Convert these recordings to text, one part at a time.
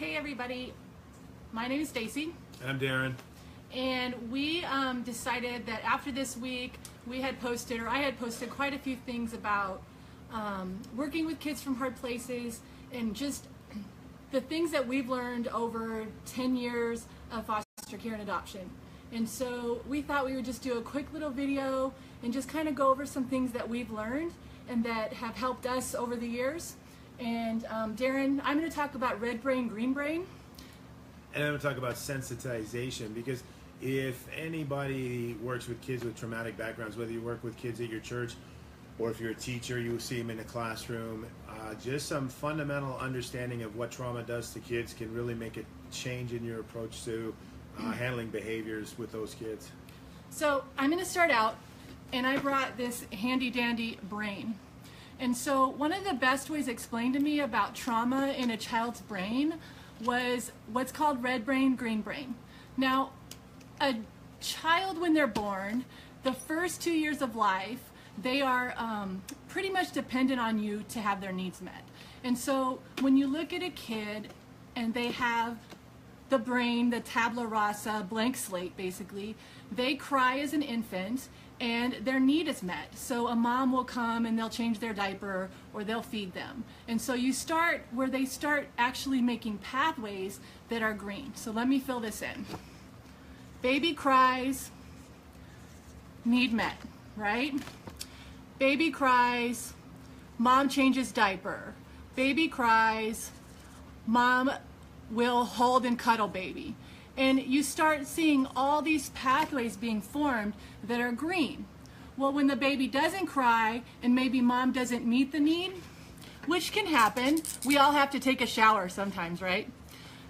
Hey everybody, my name is Stacy. I'm Darren. And we decided that after this week I had posted quite a few things about working with kids from hard places and just the things that we've learned over 10 years of foster care and adoption. And so we thought we would just do a quick little video and just kind of go over some things that we've learned and that have helped us over the years. And Darren, I'm going to talk about red brain, green brain. And I'm going to talk about sensitization, because if anybody works with kids with traumatic backgrounds, whether you work with kids at your church or if you're a teacher, you see them in a classroom, just some fundamental understanding of what trauma does to kids can really make a change in your approach to handling behaviors with those kids. So I'm going to start out, and I brought this handy dandy brain. And so one of the best ways explained to me about trauma in a child's brain was what's called red brain, green brain. Now, a child, when they're born, the first 2 years of life, they are pretty much dependent on you to have their needs met. And so when you look at a kid and they have the brain, the tabula rasa, blank slate basically, they cry as an infant and their need is met. So a mom will come and they'll change their diaper or they'll feed them. And so you start where they start actually making pathways that are green. So let me fill this in. Baby cries, need met, right? Baby cries, mom changes diaper. Baby cries, mom will hold and cuddle baby. And you start seeing all these pathways being formed that are green. Well, when the baby doesn't cry and maybe mom doesn't meet the need, which can happen, we all have to take a shower sometimes, right?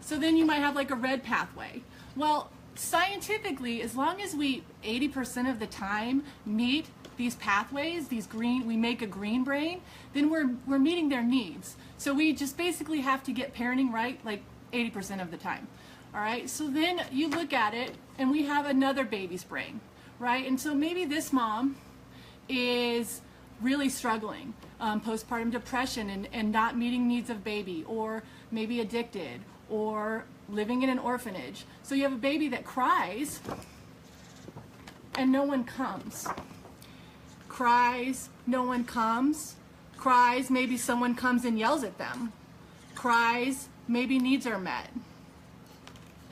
So then you might have like a red pathway. Well, scientifically, as long as we 80% of the time meet these pathways, these green, we make a green brain, then we're meeting their needs. So we just basically have to get parenting right like 80% of the time. All right, so then you look at it and we have another baby's brain, right? And so maybe this mom is really struggling, postpartum depression and not meeting needs of baby, or maybe addicted, or living in an orphanage. So you have a baby that cries and no one comes. Cries, no one comes. Cries, maybe someone comes and yells at them. Cries, maybe needs are met.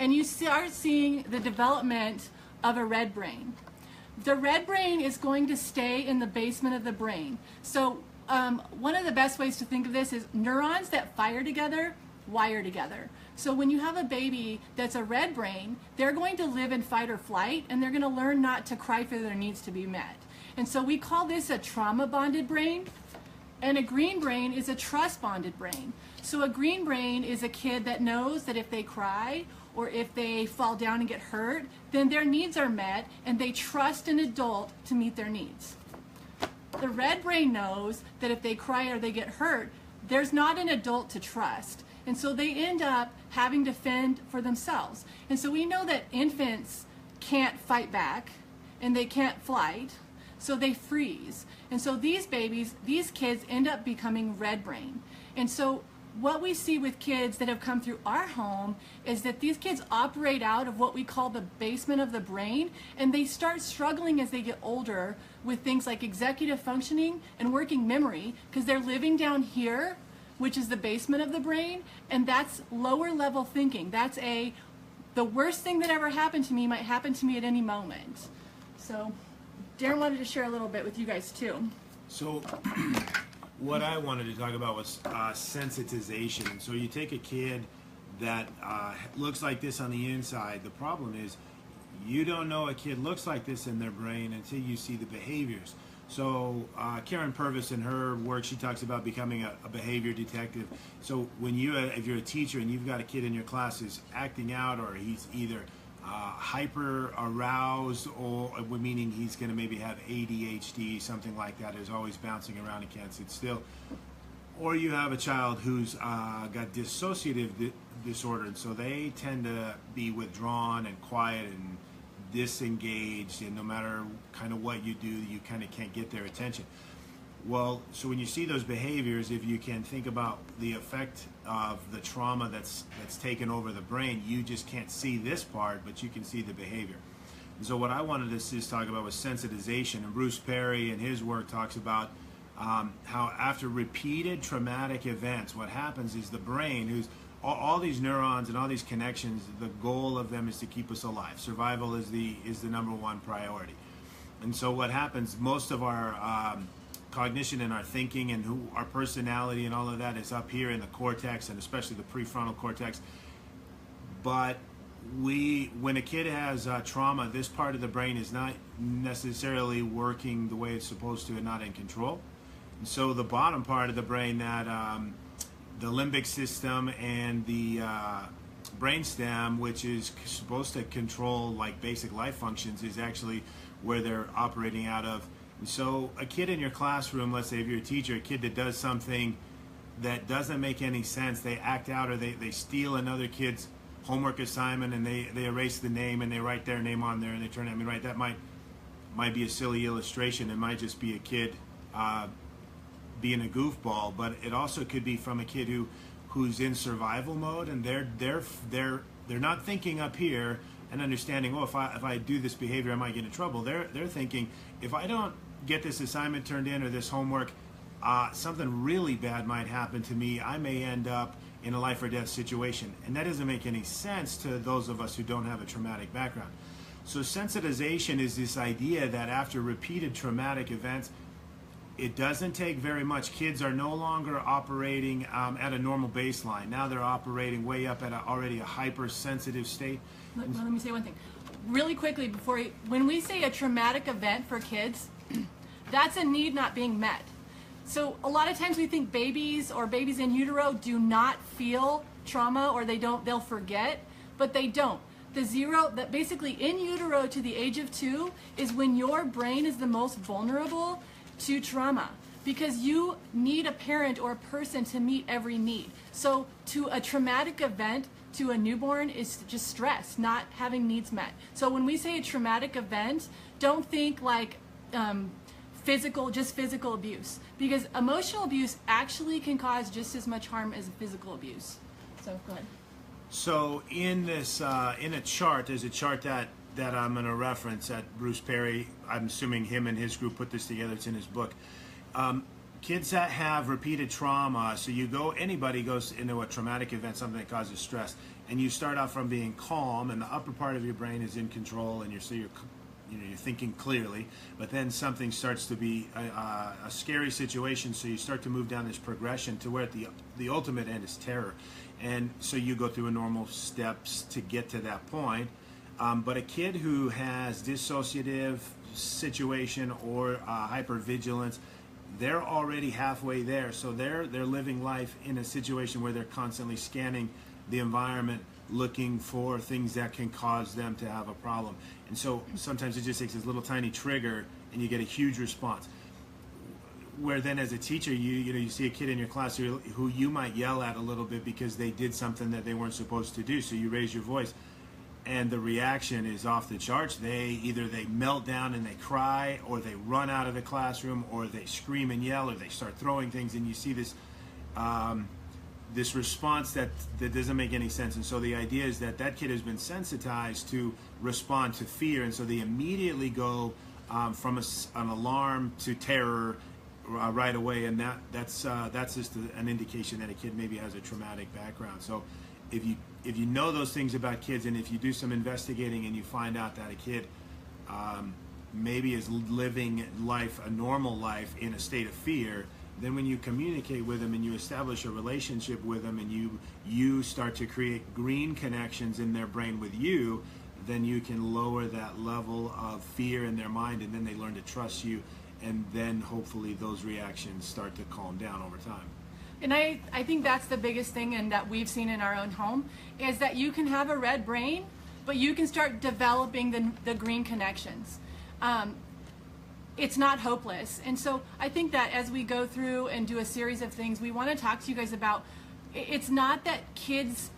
And you start seeing the development of a red brain. The red brain is going to stay in the basement of the brain. So one of the best ways to think of this is neurons that fire together wire together. So when you have a baby that's a red brain, they're going to live in fight or flight, and they're going to learn not to cry for their needs to be met. And so we call this a trauma-bonded brain, and a green brain is a trust-bonded brain. So a green brain is a kid that knows that if they cry or if they fall down and get hurt, then their needs are met and they trust an adult to meet their needs. The red brain knows that if they cry or they get hurt, there's not an adult to trust. And so they end up having to fend for themselves. And so we know that infants can't fight back and they can't flight, so they freeze. And so these babies, these kids end up becoming red brain. And so what we see with kids that have come through our home is that these kids operate out of what we call the basement of the brain, and they start struggling as they get older with things like executive functioning and working memory, because they're living down here, which is the basement of the brain, and that's lower level thinking. That's the worst thing that ever happened to me might happen to me at any moment. So Darren wanted to share a little bit with you guys too. So what I wanted to talk about was sensitization. So you take a kid that looks like this on the inside. The problem is you don't know a kid looks like this in their brain until you see the behaviors. So Karen Purvis, in her work, she talks about becoming a behavior detective. So when if you're a teacher and you've got a kid in your class who's acting out, or he's either hyper aroused, or meaning he's going to maybe have ADHD, something like that, is always bouncing around and can't sit still, or you have a child who's got dissociative disorder, and so they tend to be withdrawn and quiet and disengaged, and no matter kind of what you do, you kind of can't get their attention. Well, so when you see those behaviors, if you can think about the effect of the trauma that's taken over the brain, you just can't see this part, but you can see the behavior. And so what I wanted to just talk about was sensitization, and Bruce Perry in his work talks about how after repeated traumatic events, what happens is the brain, who's all these neurons and all these connections, the goal of them is to keep us alive. Survival is the number one priority. And so what happens, most of our cognition and our thinking and our personality and all of that is up here in the cortex, and especially the prefrontal cortex. But when a kid has trauma, this part of the brain is not necessarily working the way it's supposed to and not in control. And so the bottom part of the brain, that the limbic system and the brainstem, which is supposed to control like basic life functions, is actually where they're operating out of. And so a kid in your classroom, let's say if you're a teacher, a kid that does something that doesn't make any sense, they act out, or they steal another kid's homework assignment and they erase the name and they write their name on there and they turn it, I mean, right, that might be a silly illustration. It might just be a kid being a goofball, but it also could be from a kid who's in survival mode, and they're not thinking up here and understanding, oh, if I do this behavior I might get in trouble. They're thinking, if I don't get this assignment turned in or this homework, something really bad might happen to me. I may end up in a life or death situation. And that doesn't make any sense to those of us who don't have a traumatic background. So sensitization is this idea that after repeated traumatic events, it doesn't take very much. Kids are no longer operating at a normal baseline. Now they're operating way up at already a hypersensitive state. Let me say one thing really quickly when we say a traumatic event for kids, that's a need not being met. So a lot of times we think babies or babies in utero do not feel trauma, or they'll forget, but they don't. That basically in utero to the age of 2 is when your brain is the most vulnerable to trauma, because you need a parent or a person to meet every need. So to a traumatic event to a newborn is just stress, not having needs met. So when we say a traumatic event, don't think like physical abuse, because emotional abuse actually can cause just as much harm as physical abuse. So go ahead. So in this in a chart, there's a chart that I'm going to reference that Bruce Perry, I'm assuming him and his group put this together, it's in his book. Kids that have repeated trauma, so anybody goes into a traumatic event, something that causes stress, and you start out from being calm, and the upper part of your brain is in control, and you're thinking clearly, but then something starts to be a scary situation, so you start to move down this progression to where the ultimate end is terror. And so you go through a normal steps to get to that point. But a kid who has dissociative situation or hypervigilance, they're already halfway there. So they're living life in a situation where they're constantly scanning the environment, looking for things that can cause them to have a problem. And so sometimes it just takes this little tiny trigger and you get a huge response. Where then as a teacher, you see a kid in your class who you might yell at a little bit because they did something that they weren't supposed to do. So you raise your voice, and the reaction is off the charts. Either they melt down and they cry, or they run out of the classroom, or they scream and yell, or they start throwing things, and you see this this response that doesn't make any sense. And so the idea is that kid has been sensitized to respond to fear, and so they immediately go from an alarm to terror right away, and that's just an indication that a kid maybe has a traumatic background. So if you know those things about kids, and if you do some investigating and you find out that a kid maybe is living a normal life in a state of fear, then when you communicate with them and you establish a relationship with them, and you start to create green connections in their brain with you, then you can lower that level of fear in their mind, and then they learn to trust you, and then hopefully those reactions start to calm down over time. And I think that's the biggest thing, and that we've seen in our own home, is that you can have a red brain, but you can start developing the green connections. It's not hopeless. And so I think that as we go through and do a series of things, we want to talk to you guys about, it's not that kids,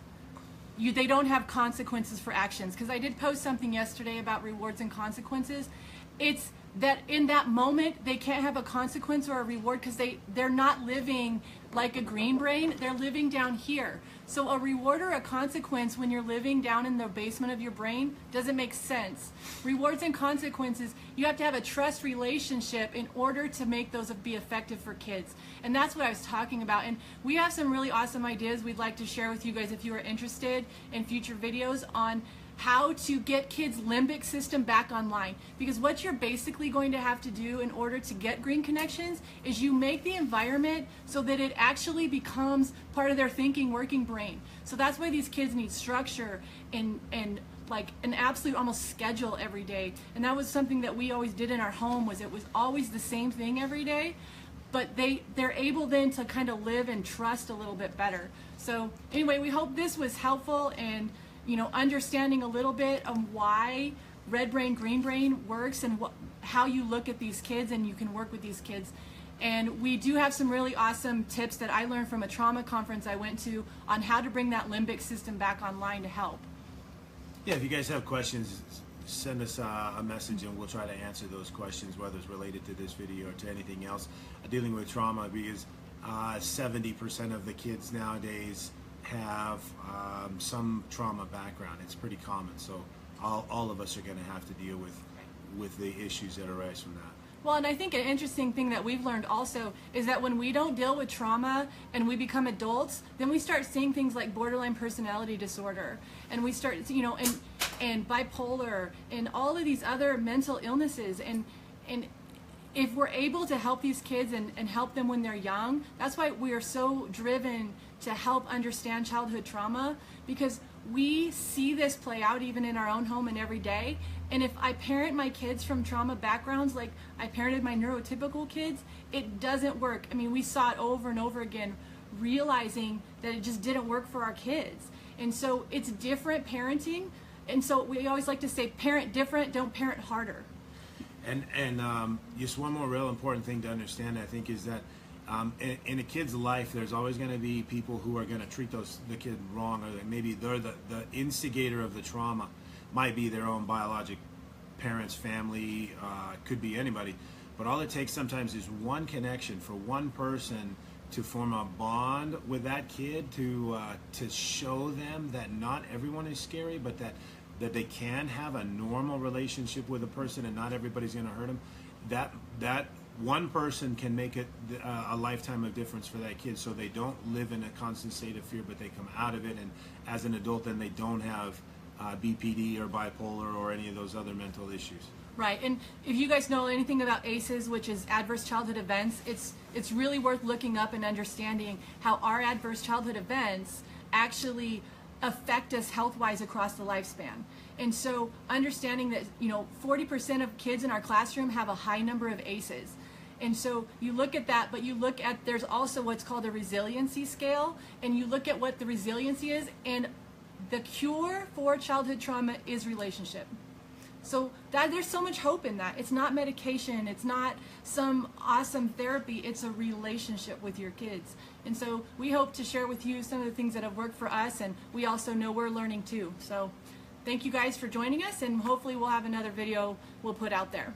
they don't have consequences for actions, because I did post something yesterday about rewards and consequences. It's that in that moment they can't have a consequence or a reward because they're not living like a green brain, they're living down here. So a reward or a consequence when you're living down in the basement of your brain doesn't make sense. Rewards and consequences, you have to have a trust relationship in order to make those be effective for kids. And that's what I was talking about. And we have some really awesome ideas we'd like to share with you guys if you are interested in future videos on how to get kids' limbic system back online. Because what you're basically going to have to do in order to get green connections is you make the environment so that it actually becomes part of their thinking, working brain. So that's why these kids need structure and like an absolute almost schedule every day. And that was something that we always did in our home, was it was always the same thing every day. But they're able then to kind of live and trust a little bit better. So anyway, we hope this was helpful and understanding a little bit of why red brain, green brain works and how you look at these kids and you can work with these kids. And we do have some really awesome tips that I learned from a trauma conference I went to on how to bring that limbic system back online to help. Yeah, if you guys have questions, send us a message and we'll try to answer those questions, whether it's related to this video or to anything else dealing with trauma, because 70% of the kids nowadays have some trauma background. It's pretty common, so all of us are going to have to deal with the issues that arise from that. Well, and I think an interesting thing that we've learned also is that when we don't deal with trauma and we become adults, then we start seeing things like borderline personality disorder, and we start, and bipolar, and all of these other mental illnesses, and if we're able to help these kids and help them when they're young, that's why we are so driven to help understand childhood trauma, because we see this play out even in our own home and every day. And if I parent my kids from trauma backgrounds like I parented my neurotypical kids, it doesn't work. I mean, we saw it over and over again, realizing that it just didn't work for our kids. And so it's different parenting. And so we always like to say, parent different, don't parent harder. And just one more real important thing to understand, I think, is that in a kid's life, there's always going to be people who are going to treat the kid wrong, or maybe they're the instigator of the trauma. Might be their own biologic parents, family, could be anybody. But all it takes sometimes is one connection for one person to form a bond with that kid, to show them that not everyone is scary, but that they can have a normal relationship with a person and not everybody's going to hurt them. That one person can make it a lifetime of difference for that kid, so they don't live in a constant state of fear, but they come out of it, and as an adult then they don't have BPD or bipolar or any of those other mental issues. Right, and if you guys know anything about ACEs, which is adverse childhood events, it's really worth looking up and understanding how our adverse childhood events actually affect us health-wise across the lifespan. And so understanding that 40% of kids in our classroom have a high number of ACEs. And so you look at that, but you look at, there's also what's called a resiliency scale, and you look at what the resiliency is, and the cure for childhood trauma is relationship. So there's so much hope in that. It's not medication, it's not some awesome therapy, it's a relationship with your kids. And so we hope to share with you some of the things that have worked for us, and we also know we're learning too. So thank you guys for joining us, and hopefully we'll have another video we'll put out there.